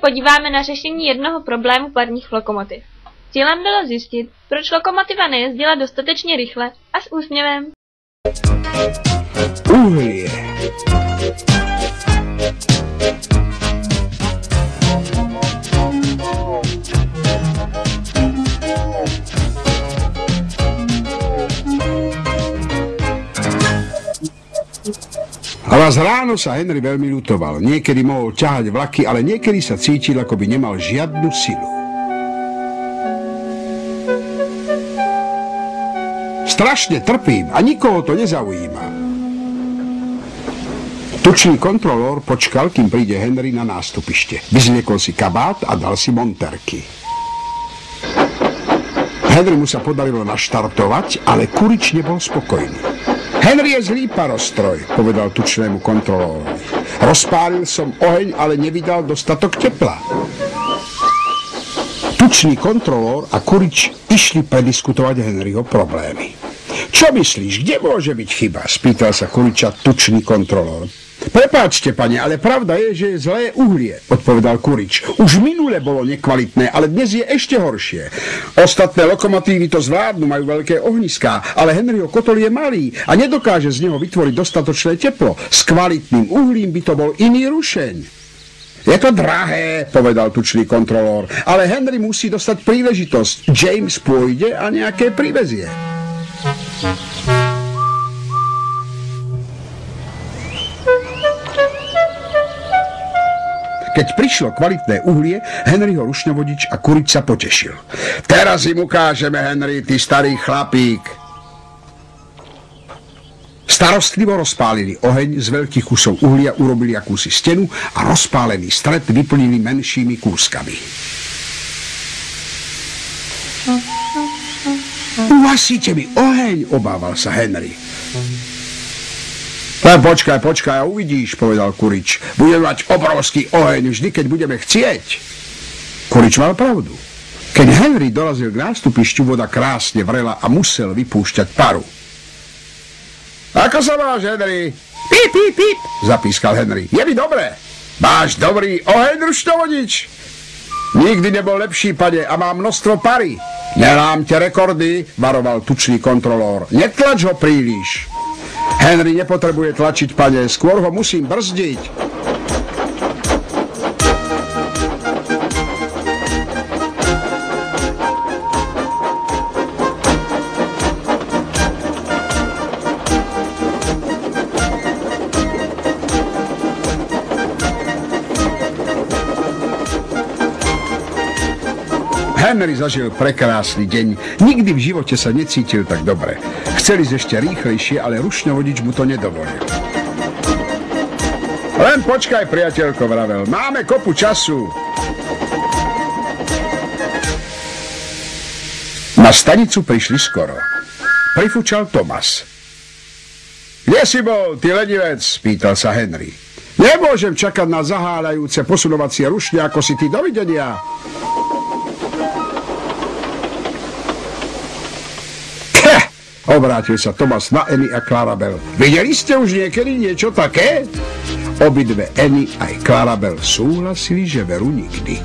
podíváme na řešení jednoho problému parních lokomotiv. Cílem bylo zjistit, proč lokomotiva nejezdila dostatečně rychle a s úsměvem. Uhlie. Raz ráno sa Henry veľmi ľutoval. Niekedy mohol ťahať vlaky, ale niekedy sa cítil, ako by nemal žiadnu silu. Strašne trpím a nikoho to nezaujíma. Tučný kontrolór počkal, kým príde Henry na nástupište. Vyzliekol si kabát a dal si monterky. Henry mu sa podarilo naštartovať, ale Kurič nebol spokojný. Henry je zlý parostroj, povedal tučnému kontrolórovi. Rozpálil som oheň, ale nevydal dostatok tepla. Tučný kontrolór a Kurič išli prediskutovať Henryho problémy. Čo myslíš, kde môže byť chyba? Spýtal sa Kuriča tučný kontrolór. Prepáčte, pane, ale pravda je, že je zlé uhlie, odpovedal Kurič. Už minule bolo nekvalitné, ale dnes je ešte horšie. Ostatné lokomotívy to zvládnu, majú veľké ohniská, ale Henryho kotol je malý a nedokáže z neho vytvoriť dostatočné teplo. S kvalitným uhlím by to bol iný rušeň. Je to drahé, povedal tučný kontrolór, ale Henry musí dostať príležitosť. James pôjde a nejaké privezie. Keď prišlo kvalitné uhlie, Henryho rušňovodič a Kurič sa potešil. Teraz im ukážeme, Henry, ty starý chlapík. Starostlivo rozpálili oheň, z veľkých kusov uhlia urobili akúsi stenu a rozpálený stred vyplnili menšími kúskami. Uhasíte mi oheň, obával sa Henry. Len počkaj a uvidíš, povedal Kurič. Budeme mať obrovský oheň vždy, keď budeme chcieť. Kurič mal pravdu. Keď Henry dorazil k nástupišťu, voda krásne vrela a musel vypúšťať paru. Ako sa máš, Henry? Píp, píp, píp, zapískal Henry. Je mi dobré. Máš dobrý oheň, rušňovodič? Nikdy nebol lepší, pane, a má množstvo pary. Nelámte rekordy, varoval tučný kontrolór. Netlač ho príliš. Henry nepotrebuje tlačiť, pane, skôr ho musím brzdiť. Henry zažil prekrásny deň. Nikdy v živote sa necítil tak dobre. Chceli ísť ešte rýchlejšie, ale rušňovodič mu to nedovolil. Len počkaj, priateľko, vravel. Máme kopu času. Na stanicu prišli skoro. Prifúčal Thomas. Kde si bol, ty lenivec? Pýtal sa Henry. Nemôžem čakať na zaháľajúce posunovacie rušne, ako si ty. Dovidenia. Obrátil sa Thomas na Annie a Clarabel. Videli ste už niekedy niečo také? Obidve Annie aj Clarabel súhlasili, že veru nikdy.